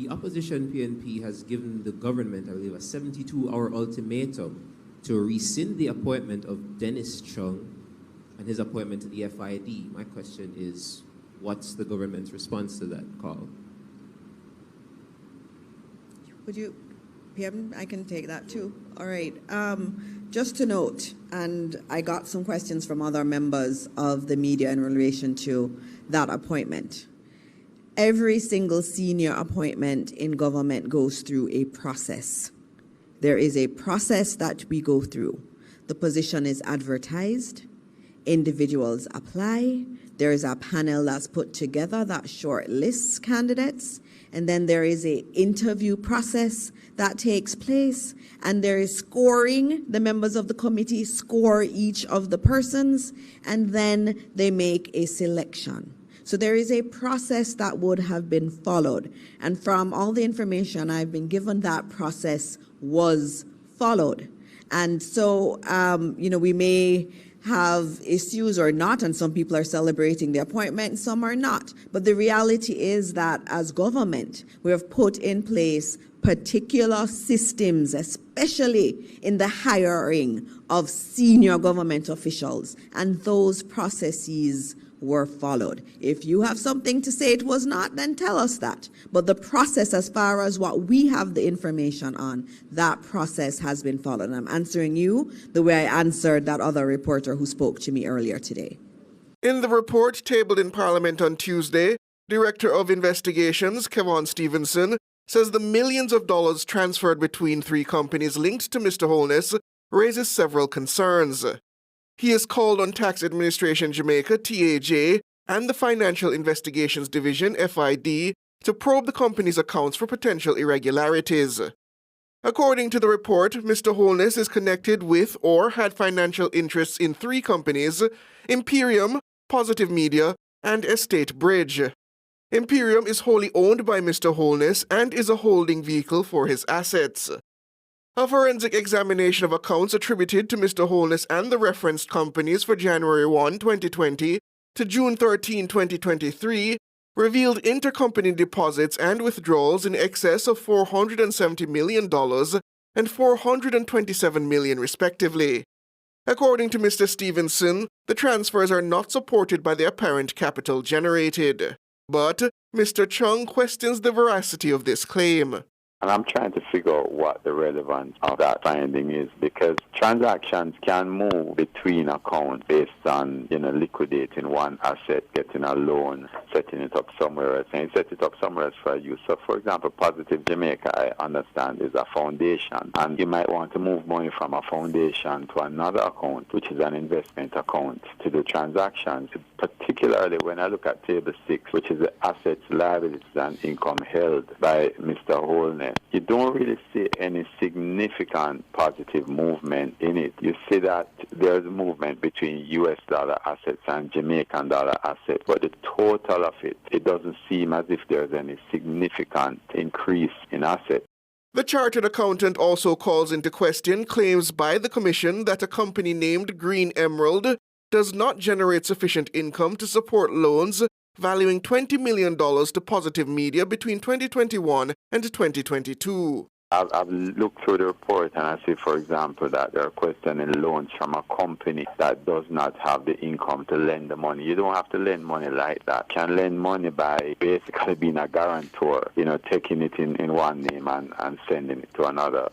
the opposition PNP has given the government, I believe, a 72-hour ultimatum to rescind the appointment of Dennis Chung and his appointment to the FID. My question is, what's the government's response to that call? Would you, PM, I can take that too. All right. Just to note, and I got some questions from other members of the media in relation to that appointment. Every single senior appointment in government goes through a process. There is a process that we go through. The position is advertised. Individuals apply. There is a panel that's put together that shortlists candidates. And then there is an interview process that takes place. And there is scoring. The members of the committee score each of the persons. And then they make a selection. So there is a process that would have been followed. And from all the information I've been given, that process was followed. And so, we may have issues or not, and some people are celebrating the appointment, and some are not. But the reality is that as government, we have put in place particular systems, especially in the hiring of senior government officials, and those processes were followed. If you have something to say it was not, then tell us that. But the process, as far as what we have the information on, that process has been followed. And I'm answering you the way I answered that other reporter who spoke to me earlier today. In the report tabled in Parliament on Tuesday, Director of Investigations, Kevon Stevenson, says the millions of dollars transferred between three companies linked to Mr. Holness raises several concerns. He has called on Tax Administration Jamaica, TAJ, and the Financial Investigations Division, FID, to probe the company's accounts for potential irregularities. According to the report, Mr. Holness is connected with or had financial interests in three companies: Imperium, Positive Media, and Estate Bridge. Imperium is wholly owned by Mr. Holness and is a holding vehicle for his assets. A forensic examination of accounts attributed to Mr. Holness and the referenced companies for January 1, 2020 to June 13, 2023 revealed intercompany deposits and withdrawals in excess of $470 million and $427 million respectively. According to Mr. Stevenson, the transfers are not supported by the apparent capital generated. But Mr. Chung questions the veracity of this claim. And I'm trying to figure out what the relevance of that finding is, because transactions can move between accounts based on, liquidating one asset, getting a loan, setting it up somewhere else, and set it up somewhere else for use. So, for example, Positive Jamaica, I understand, is a foundation, and you might want to move money from a foundation to another account, which is an investment account, to do transactions. Particularly when I look at Table 6, which is the assets, liabilities, and income held by Mr. Holness, you don't really see any significant positive movement in it. You see that there's movement between US dollar assets and Jamaican dollar assets, but the total of it, it doesn't seem as if there's any significant increase in assets. The chartered accountant also calls into question claims by the Commission that a company named Green Emerald does not generate sufficient income to support loans valuing $20 million to Positive Media between 2021 and 2022. I've looked through the report and I see, for example, that they're questioning loans from a company that does not have the income to lend the money. You don't have to lend money like that. You can lend money by basically being a guarantor, taking it in one name and sending it to another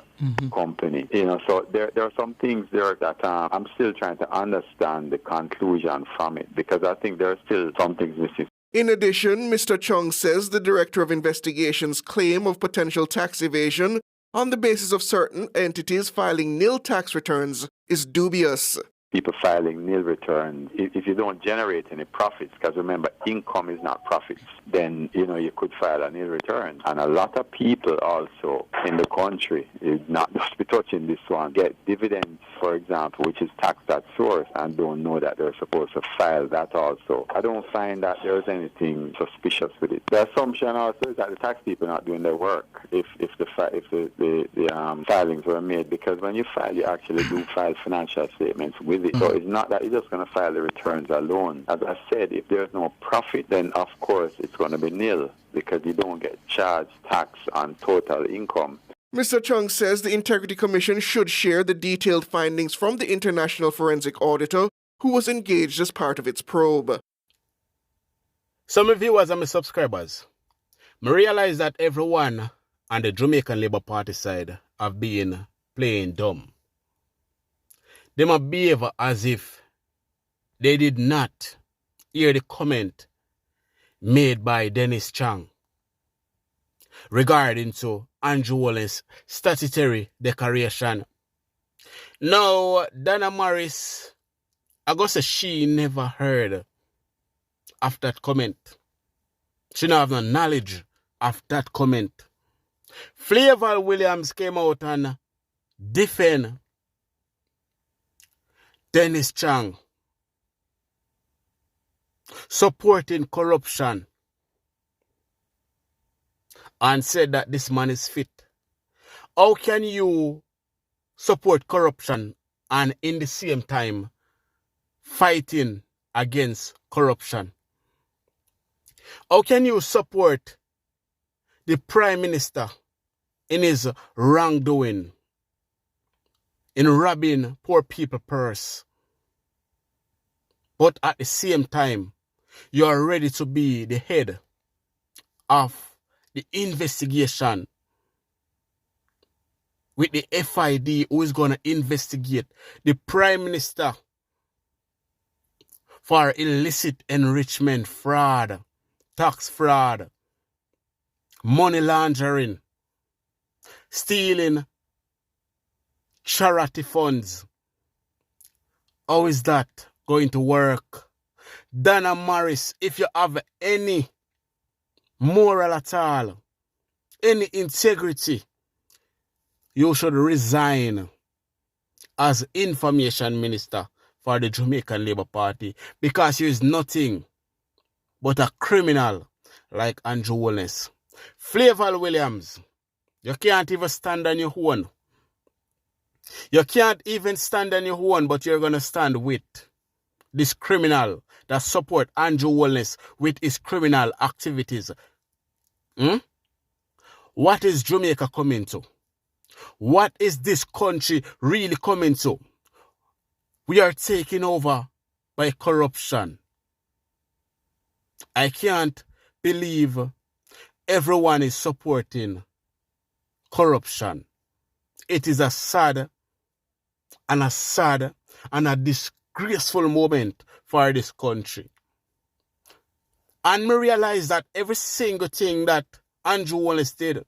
company. So there are some things there that I'm still trying to understand the conclusion from it, because I think there are still some things missing. In addition, Mr. Chung says the Director of Investigation's claim of potential tax evasion on the basis of certain entities filing nil tax returns is dubious. People filing nil returns, if you don't generate any profits, because remember, income is not profits, then, you could file a nil return. And a lot of people also in the country, not just be touching this one, get dividends, for example, which is taxed at source, and don't know that they're supposed to file that also. I don't find that there's anything suspicious with it. The assumption also is that the tax people are not doing their work if the filings were made, because when you file, you actually do file financial statements with it. So it's not that you're just going to file the returns alone. As I said, if there's no profit, then of course it's going to be nil because you don't get charged tax on total income. Mr. Chung says the Integrity Commission should share the detailed findings from the international forensic auditor who was engaged as part of its probe. Some viewers and my subscribers, I realize that everyone on the Jamaican Labour Party side have been playing dumb. They might behave as if they did not hear the comment made by Dennis Chang regarding to Andrew Holness' statutory declaration. Now, Dana Morris, I guess say she never heard of that comment. She don't have no knowledge of that comment. Flavor Williams came out and defend Dennis Chang supporting corruption and said that this man is fit. How can you support corruption and in the same time fighting against corruption? How can you support the Prime Minister in his wrongdoing, in robbing poor people's purse, but at the same time you are ready to be the head of the investigation with the FID who is going to investigate the Prime Minister for illicit enrichment fraud, tax fraud, money laundering, stealing charity funds. How is that going to work? Dana Morris, if you have any moral at all, any integrity, you should resign as information minister for the Jamaican Labour Party because you is nothing but a criminal like Andrew Holness. Flavor Williams, you can't even stand on your own. You can't even stand on your own, but you're going to stand with this criminal that support Andrew Holness with his criminal activities. What is Jamaica coming to? What is this country really coming to? We are taken over by corruption. I can't believe everyone is supporting corruption. It is a sad and a disgraceful moment for this country. And me realize that every single thing that Andrew Holness did,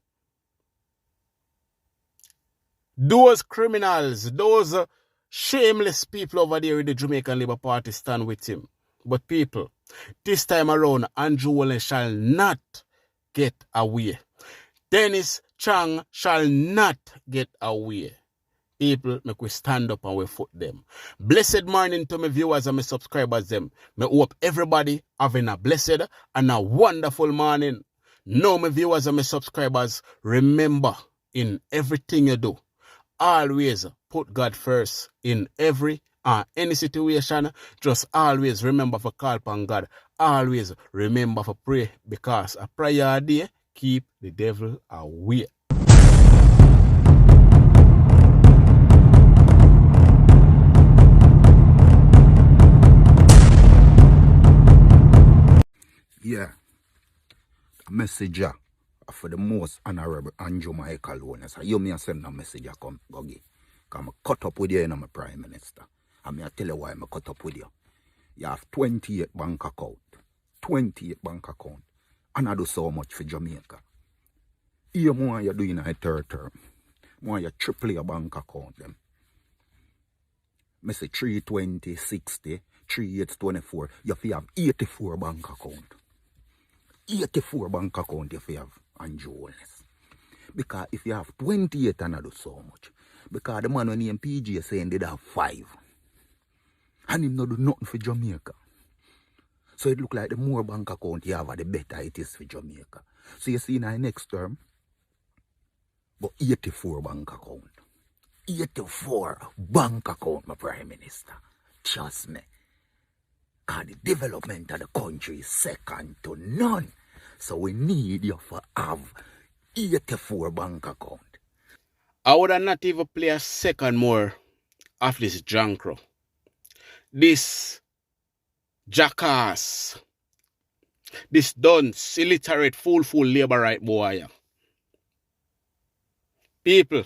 those criminals, those shameless people over there in the Jamaican Labour Party stand with him. But people, this time around, Andrew Holness shall not get away. Dennis Chang shall not get away. People, make we stand up and we foot them. Blessed morning to my viewers and my subscribers them. Me hope everybody having a blessed and a wonderful morning. Now my viewers and my subscribers, remember in everything you do, always put God first in any situation. Just always remember to call upon God. Always remember to pray because a prayer a day keep the devil away. Yeah, a message for the most honorable Andrew Michael Holness. You may send a message come go give. Because I cut up with you in my Prime Minister. And I tell you why I cut up with you. You have 28 bank account. 28 bank account. And I do so much for Jamaica. Here more you're doing a third term. More you triple your bank account them. I say 320, 60, 3824. You have 84 bank account. 84 bank account if you have Andrew Holness. Because if you have 28 and I do so much. Because the man when he in PG saying they have 5. And him not do nothing for Jamaica. So it look like the more bank account you have, the better it is for Jamaica. So you see in the next term, but 84 bank account. 84 bank account, my Prime Minister. Trust me. Because the development of the country is second to none. So we need you to have 84 bank account. I would not even play a second more of this jankro. This jackass. This dunce, illiterate, fool, labor right boy. People,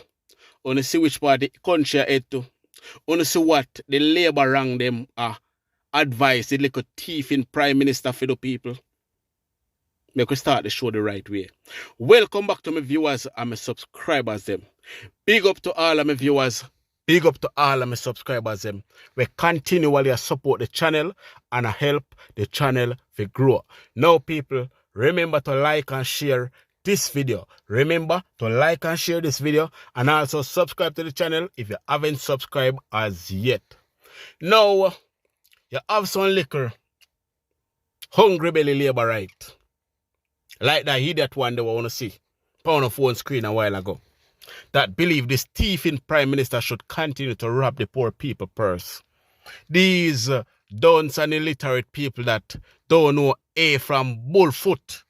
wanna see which part the country are head to. Wanna see what the labor rank them advise the little thief in Prime Minister for the people. Make we start the show the right way. Welcome back to my viewers and my subscribers them. Big up to all of my viewers. Big up to all of my subscribers them. We continually support the channel and help the channel to grow. Now people, remember to like and share this video. Remember to like and share this video and also subscribe to the channel if you haven't subscribed as yet. Now, you have some liquor. Hungry belly labor right. Like that idiot one that we want to see on the phone screen a while ago. That believe this thief in Prime Minister should continue to rob the poor people purse. These dunce and illiterate people that don't know A from bullfoot,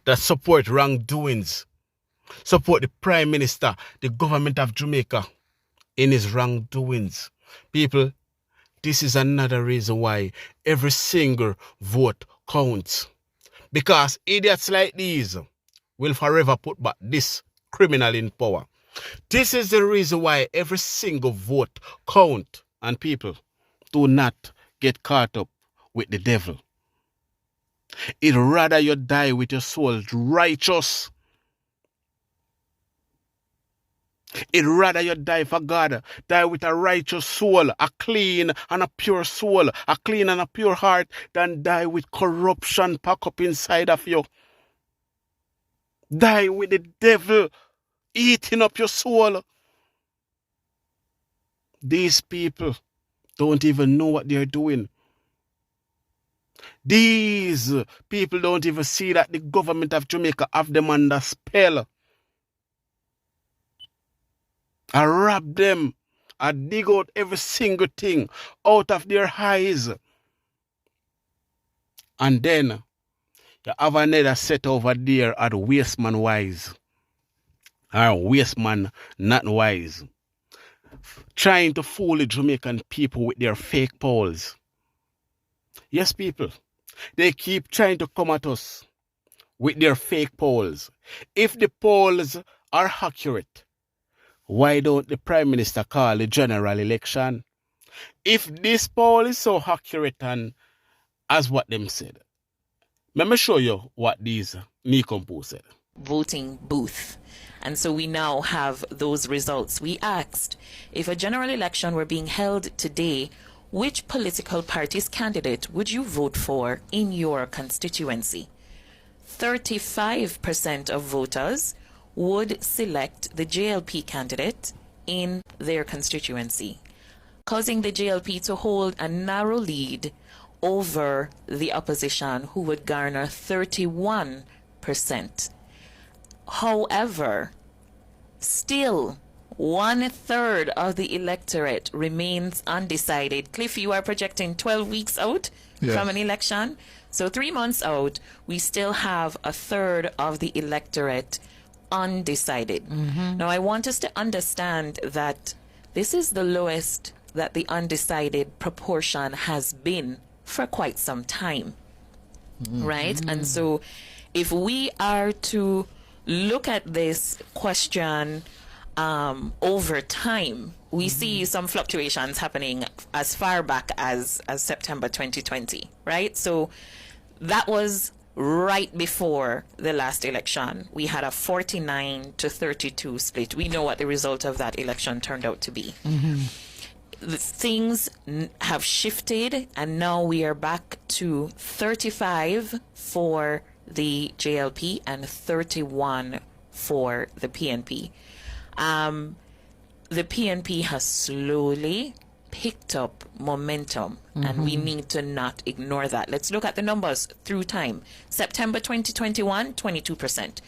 that support wrongdoings, support the Prime Minister, the government of Jamaica in his wrongdoings. People, this is another reason why every single vote counts. Because idiots like these will forever put back this criminal in power. This is the reason why every single vote count, and people, do not get caught up with the devil. It rather you die with your soul righteous. It rather you die for God, die with a righteous soul, a clean and a pure soul, a clean and a pure heart, than die with corruption packed up inside of you. Die with the devil eating up your soul. These people don't even know what they're doing. These people don't even see that the government of Jamaica have them under spell. I rob them. I dig out every single thing out of their eyes. And then you have another set over there at waste man wise. Or waste man not wise. Trying to fool the Jamaican people with their fake polls. Yes, people. They keep trying to come at us with their fake polls. If the polls are accurate, why don't the Prime Minister call the general election? If this poll is so accurate and as what them said, let me show you what these Nikompo said. Voting booth. And so we now have those results. We asked, if a general election were being held today, which political party's candidate would you vote for in your constituency? 35% of voters would select the JLP candidate in their constituency, causing the JLP to hold a narrow lead over the opposition, who would garner 31%. However, still 1/3 of the electorate remains undecided. Cliff, you are projecting 12 weeks out from an election. So 3 months out, we still have 1/3 of the electorate undecided. Now, I want us to understand that this is the lowest that the undecided proportion has been for quite some time, right? And so if we are to look at this question over time, we see some fluctuations happening as far back as September 2020, right? So that was right before the last election. We had a 49-32 split. We know what the result of that election turned out to be. Things have shifted, and now we are back to 35 for the JLP and 31 for the PNP. The PNP has slowly picked up momentum, and we need to not ignore that. Let's look at the numbers through time. September 2021, 22%.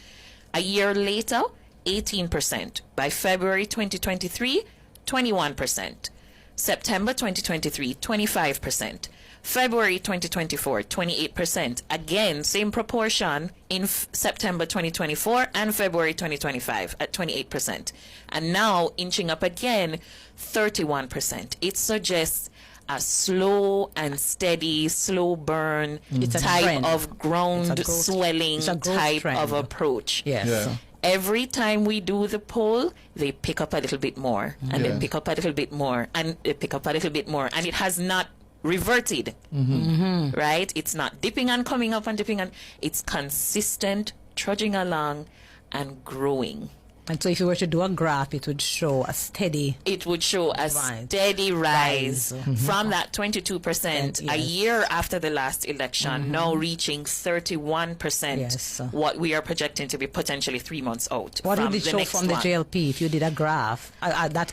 A year later, 18%. By February 2023, 21%. September 2023, 25%. February 2024, 28%. Again, same proportion in September 2024 and February 2025 at 28%. And now inching up again, 31%. It suggests a slow and steady, slow burn type of ground swelling type of approach. Yes. Yeah. Every time we do the poll, they pick up a little bit more, and they pick up a little bit more, and they pick up a little bit more, and it has not reverted, right? It's not dipping and coming up and dipping, and it's consistent, trudging along and growing. And so if you were to do a graph, it would show a steady... It would show a steady rise from that 22% a year after the last election, now reaching 31%, what we are projecting to be potentially 3 months out. What from would it the show next from the one. JLP if you did a graph? That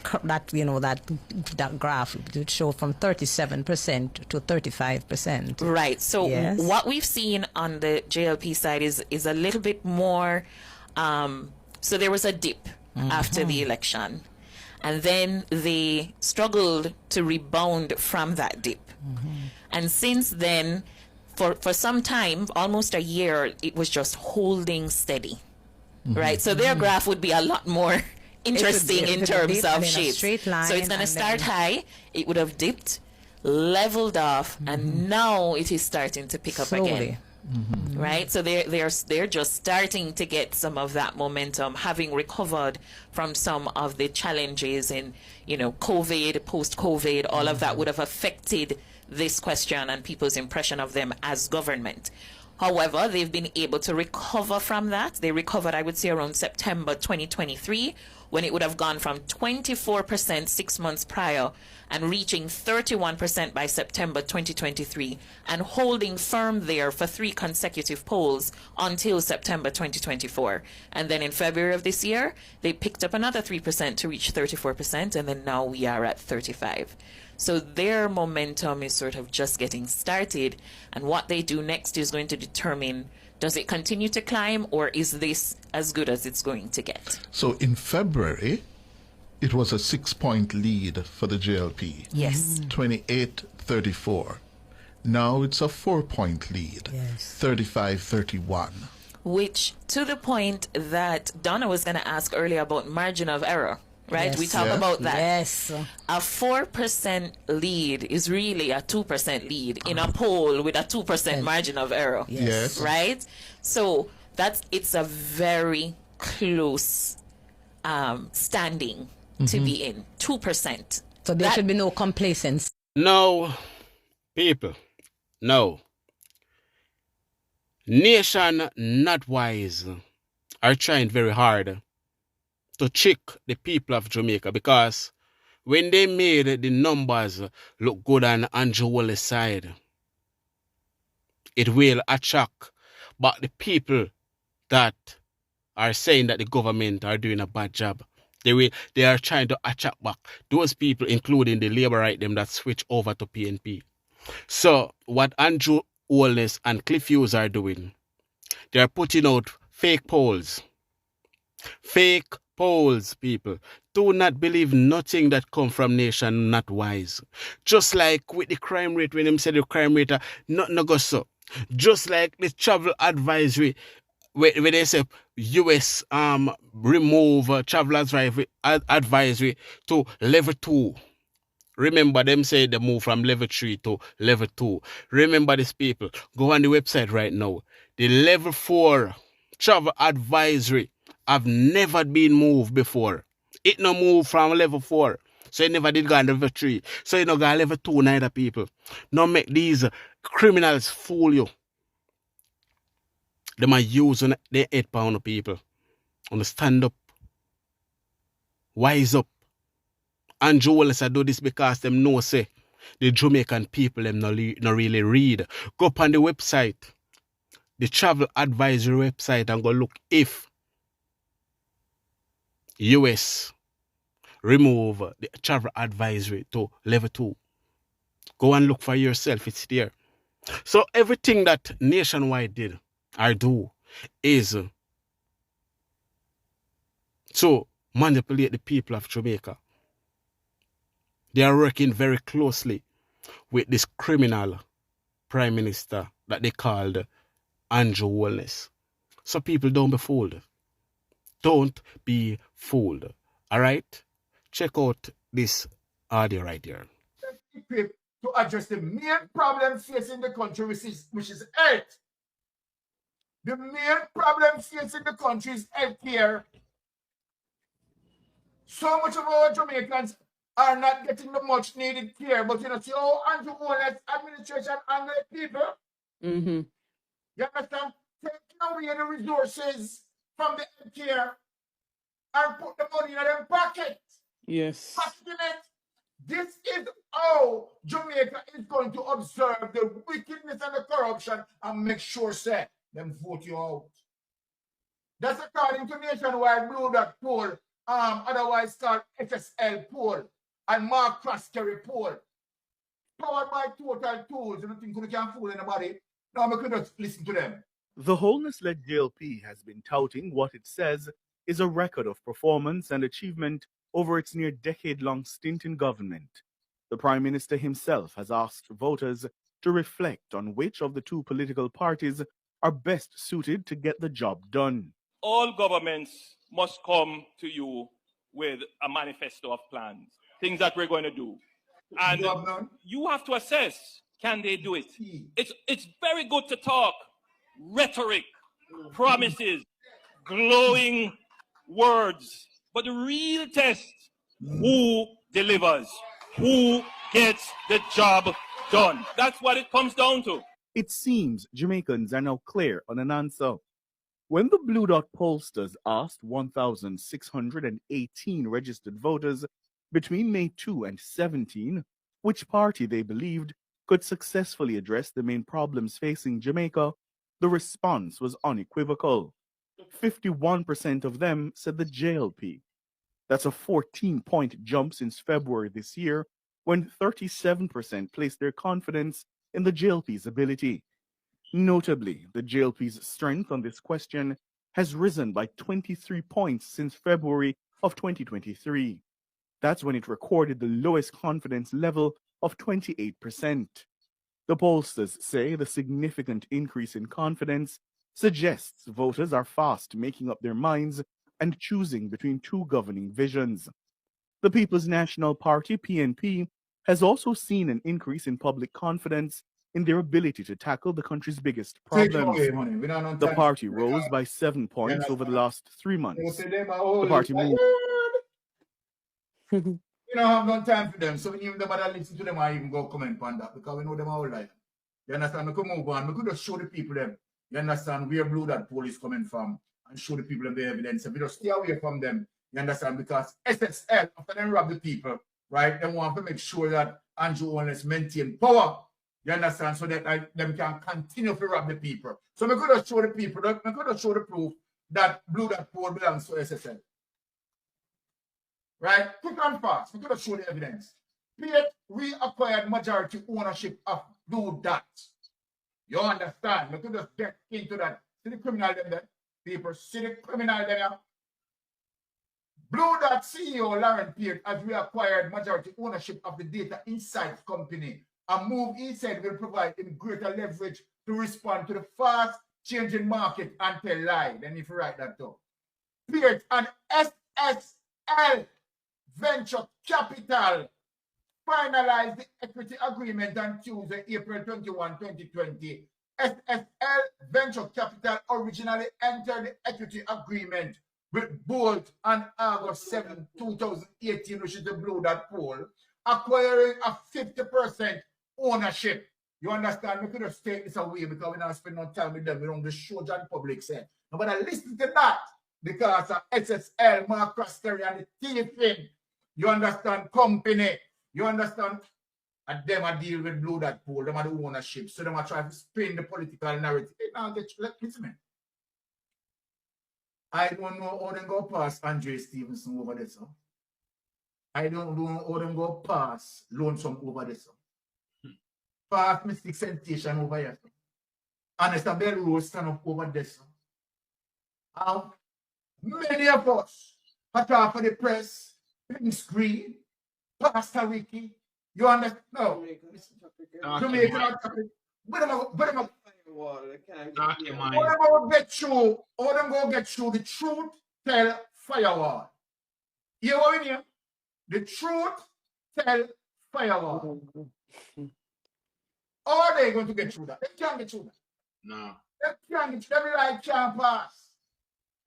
graph, it would show from 37% to 35%. Right. So what we've seen on the JLP side is a little bit more... so there was a dip after the election, and then they struggled to rebound from that dip. And since then, for some time, almost a year, it was just holding steady, right? So their graph would be a lot more interesting in terms of shape. So it's going to start high. It would have dipped, leveled off, and now it is starting to pick up again. Right, so they're just starting to get some of that momentum, having recovered from some of the challenges in COVID, post-COVID. All of that would have affected this question and people's impression of them as government. However, they've been able to recover from that. They recovered, I would say, around September 2023, when it would have gone from 24% 6 months prior and reaching 31% by September 2023 and holding firm there for 3 consecutive polls until September 2024. And then in February of this year, they picked up another 3% to reach 34%, and then now we are at 35%. So their momentum is sort of just getting started, and what they do next is going to determine, does it continue to climb, or is this as good as it's going to get? So in February, it was a 6-point lead for the JLP. Yes. 28-34. Now it's a 4-point lead. Yes. 35-31. Which, to the point that Donna was going to ask earlier about margin of error, right? Yes. We talk about that. Yes. A 4% lead is really a 2% lead in a poll with a 2% margin of error. Yes. Right? So it's a very close standing to be in. 2%. So there should be no complacency. No, people, no. Nation not wise are trying very hard to trick the people of Jamaica, because when they made the numbers look good on Andrew Wallace's side, it will attract but the people that are saying that the government are doing a bad job. They are trying to attract back those people, including the labor right them that switch over to PNP. So what Andrew Holness and Cliff Hughes are doing, they are putting out fake polls. Fake polls, people. Do not believe nothing that come from Nation Not Wise. Just like with the crime rate, when them said the crime rate not go so. Just like the travel advisory, where they say US remove travel advisory to level 2. Remember, them say they move from level 3 to level 2. Remember this, people. Go on the website right now. The level 4 travel advisory have never been moved before. It no move from level 4. So it never did go on level 3. So it no go on level 2 neither, people. No make these criminals fool you. They might use on their 8 pound people. On the stand up. Wise up. Andrew Wallace do this because them know say the Jamaican people them no really read. Go up on the website, the travel advisory website, and go look if US remove the travel advisory to level 2. Go and look for yourself, it's there. So everything that Nationwide did or do is to manipulate the people of Jamaica. They are working very closely with this criminal prime minister that they called Andrew Holness. So people, don't be fooled. Don't be fooled. All right? Check out this audio right here. Equipped to address the main problem facing the country, which is health. The main problem facing the country is healthcare. So much of our Jamaicans are not getting the much needed care, but you know, see how Andrew Holness administration handle people. Mm-hmm. You understand? Taking away the resources from the healthcare and put the money in their pocket. Yes. Packing it. This is how Jamaica is going to observe the wickedness and the corruption and make sure, say, them vote you out. That's according to Nationwide Blue Dot poll, otherwise called SSL poll, and Mark Croskery poll. Powered by Total Tools. You don't think you can fool anybody? Now we could just listen to them. The Holness-led JLP has been touting what it says is a record of performance and achievement over its near decade-long stint in government. The Prime Minister himself has asked voters to reflect on which of the two political parties are best suited to get the job done. All governments must come to you with a manifesto of plans, things that we're going to do. And you have to assess, can they do it? It's very good to talk rhetoric, promises, glowing words, but the real test, who delivers, who gets the job done. That's what it comes down to. It seems Jamaicans are now clear on an answer. When the Blue Dot pollsters asked 1,618 registered voters between May 2 and 17 which party they believed could successfully address the main problems facing Jamaica, the response was unequivocal. 51% of them said the JLP. That's a 14-point jump since February this year, when 37% placed their confidence in the JLP's ability. Notably, the JLP's strength on this question has risen by 23 points since February of 2023. That's when it recorded the lowest confidence level of 28%. The pollsters say the significant increase in confidence suggests voters are fast making up their minds and choosing between two governing visions. The People's National Party, PNP, has also seen an increase in public confidence in their ability to tackle the country's biggest problems. The party rose by 7 points over the last 3 months. The party moved. We don't have no time for them, so we even bother listen to them or even go comment on that because we know them all life. You understand? We could move on. We could just show the people them. You understand where Blue Dot poll is coming from and show the people them the evidence. If we just stay away from them, you understand? Because SSL, after them rob the people, right, they want to make sure that Andrew Holness maintain power. You understand? So that them can continue to rob the people. So we could just show the people, we could just show the proof that Blue Dot poll belongs to SSL. Right? Quick and fast. We could have shown the evidence. Piet reacquired majority ownership of Blue Dot. You understand? We could just get into that. See the criminal them there? People, see the criminal there? Blue Dot CEO Lauren Piet has reacquired majority ownership of the Data Insights company. A move he said will provide him greater leverage to respond to the fast changing market and tell lie. Then if you write that down. Piet and SSL Venture Capital finalized the equity agreement on Tuesday, April 21, 2020. SSL Venture Capital originally entered the equity agreement with Bolt on August 7, 2018, which is the Blue Dot poll, acquiring a 50% ownership. You understand? We could have taken this away because we don't spend no time with them. We don't just show John public say. Nobody listen to that because of SSL, Mark Croskery, and the thieving. You understand? Company. You understand? And them are deal with Blue Dot poll. Them are the ownership. So them are trying to spin the political narrative. Now, listen, man. I don't know how they go past Andre Stevenson over there, so. I don't know how they go past Lonesome over there, so. Past Mystic Sensation over here, so. And Isabel Rose stand up over there, so. Many of us, hot off of the press, pink screen, Pastor Ricky. You understand? No. Jamaica. But them go get through. All them go get through the truth. Tell firewall. You know what I mean? The truth. Tell firewall. How are they going to get through that? They can't get through that. No. They can't get through. Every light can't pass.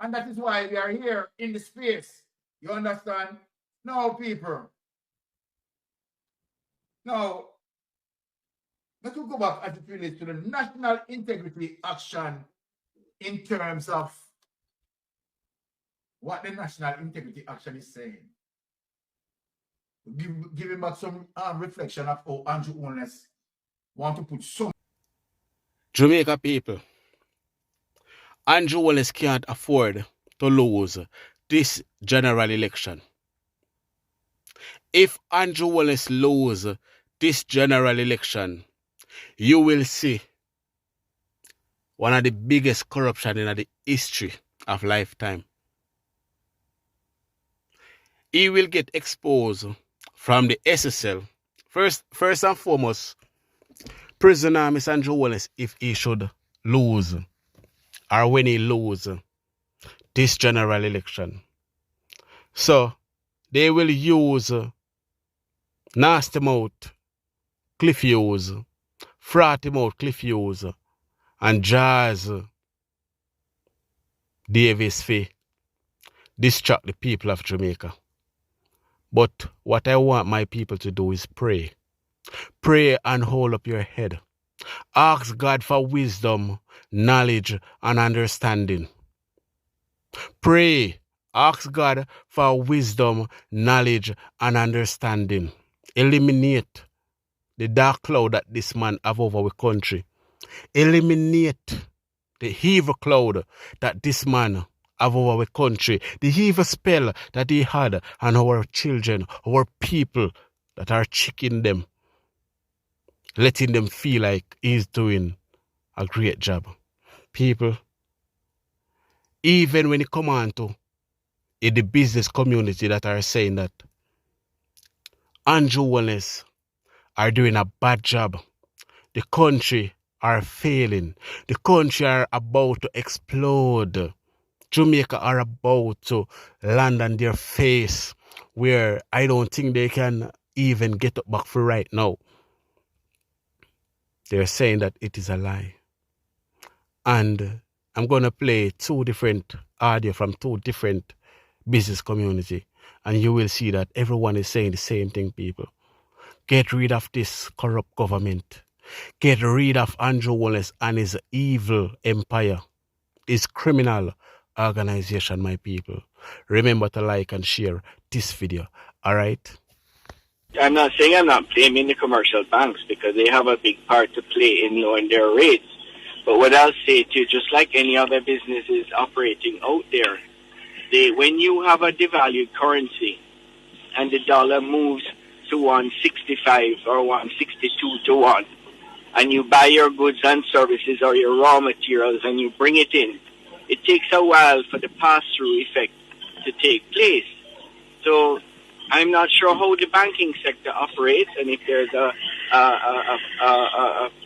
And that is why we are here in the space. You understand? No, people. Now, let us go back as it relates to the national integrity action in terms of what the national integrity action is saying. Giving back some reflection of how Andrew Holness want to put some. Jamaica people, Andrew Holness can't afford to lose this general election. If Andrew Holness loses this general election, you will see one of the biggest corruption in the history of lifetime. He will get exposed from the SSL. First and foremost, prisoner Miss Andrew Holness, if he should lose, or when he loses this general election. So they will use nasty mouth Cliff Hughes, frothy mouth Cliff Hughes, and Jazz Davis for distract the people of Jamaica. But what I want my people to do is pray. Pray and hold up your head. Ask God for wisdom, knowledge, and understanding. Pray. Ask God for wisdom, knowledge, and understanding. Eliminate the dark cloud that this man have over our country. Eliminate the evil cloud that this man have over our country. The evil spell that he had on our children, our people that are checking them, letting them feel like he's doing a great job. People, even when it come on to in the business community that are saying that Andrew Holness are doing a bad job, the country are failing, the country are about to explode, Jamaica are about to land on their face where I don't think they can even get up back for right now. They're saying that it is a lie. And I'm going to play two different audio from two different business community. And you will see that everyone is saying the same thing, people. Get rid of this corrupt government. Get rid of Andrew Holness and his evil empire. His criminal organization, my people. Remember to like and share this video. All right? I'm not saying I'm not blaming the commercial banks because they have a big part to play in lowering their rates. But what I'll say to you, just like any other businesses operating out there, when you have a devalued currency and the dollar moves to 165 or 162 to 1, and you buy your goods and services or your raw materials and you bring it in, it takes a while for the pass-through effect to take place. So I'm not sure how the banking sector operates and if there's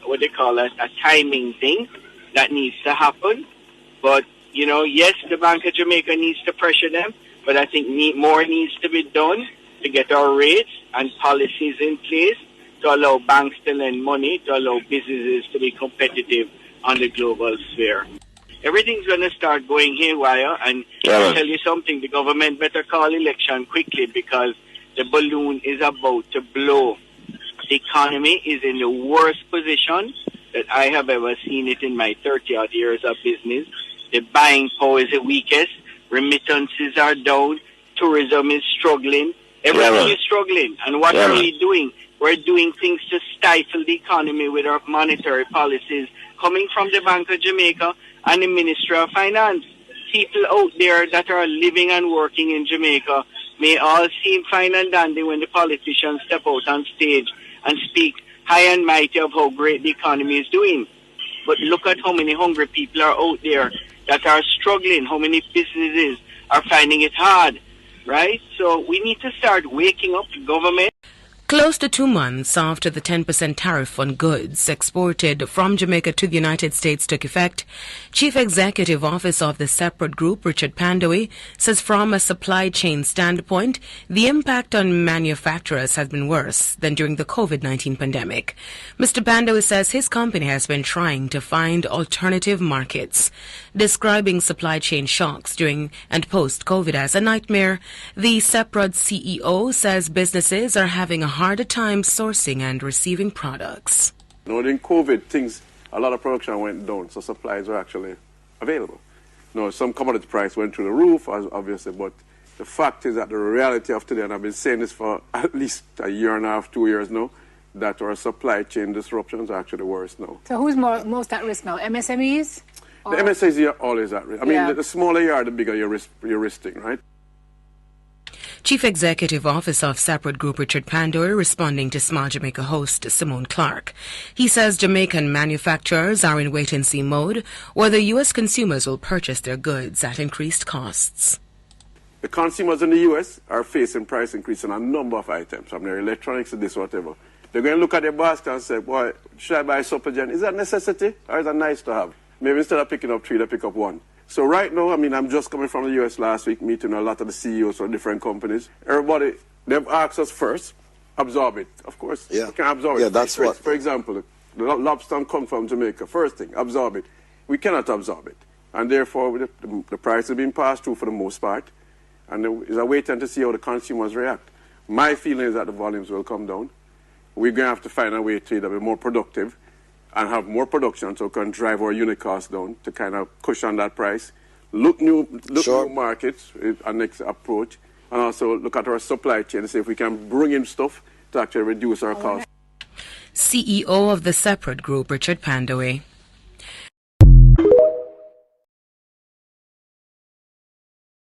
what they call a timing thing that needs to happen. But, you know, yes, the Bank of Jamaica needs to pressure them, but I think more needs to be done to get our rates and policies in place to allow banks to lend money, to allow businesses to be competitive on the global sphere. Everything's going to start going haywire, and I'll tell you something, the government better call election quickly because the balloon is about to blow. The economy is in the worst position that I have ever seen it in my 30-odd years of business. The buying power is the weakest, remittances are down, tourism is struggling, everything is struggling. And what are we doing? We're doing things to stifle the economy with our monetary policies coming from the Bank of Jamaica and the Ministry of Finance. People out there that are living and working in Jamaica may all seem fine and dandy when the politicians step out on stage and speak high and mighty of how great the economy is doing. But look at how many hungry people are out there that are struggling, how many businesses are finding it hard, right? So we need to start waking up the government. Close to 2 months after the 10% tariff on goods exported from Jamaica to the United States took effect, Chief Executive Officer of the separate group, Richard Pandoe, says from a supply chain standpoint, the impact on manufacturers has been worse than during the COVID-19 pandemic. Mr. Pandoe says his company has been trying to find alternative markets. Describing supply chain shocks during and post-COVID as a nightmare, the separate CEO says businesses are having a harder time sourcing and receiving products. During COVID, a lot of production went down, so supplies were actually available. Some commodity price went through the roof, obviously, but the fact is that the reality of today, and I've been saying this for at least a year and a half, 2 years now, that our supply chain disruptions are actually worse now. So who's most at risk now, MSMEs? The MSMEs are always at risk. I mean, the smaller you are, the bigger your risking, right? Chief Executive Officer of Separate Group Richard Pandoe responding to Smile Jamaica host Simone Clark. He says Jamaican manufacturers are in wait-and-see mode, whether U.S. consumers will purchase their goods at increased costs. The consumers in the U.S. are facing price increase on a number of items, from their electronics to this, whatever. They're going to look at their basket and say, boy, should I buy Supergen? Is that a necessity or is that nice to have? Maybe instead of picking up 3, they pick up 1. So right now, I mean, I'm just coming from the U.S. last week, meeting a lot of the CEOs of different companies. Everybody, they've asked us first, absorb it. Of course, you can absorb it. Yeah, that's what. For example, the lobster come from Jamaica. First thing, absorb it. We cannot absorb it. And therefore, the price has been passed through for the most part. And there's a waiting to see how the consumers react. My feeling is that the volumes will come down. We're going to have to find a way to either be more productive and have more production so we can drive our unit costs down to kind of cushion that price. Look new markets, our next approach, and also look at our supply chain and see if we can bring in stuff to actually reduce our costs. CEO of the Separate Group, Richard Pandoe.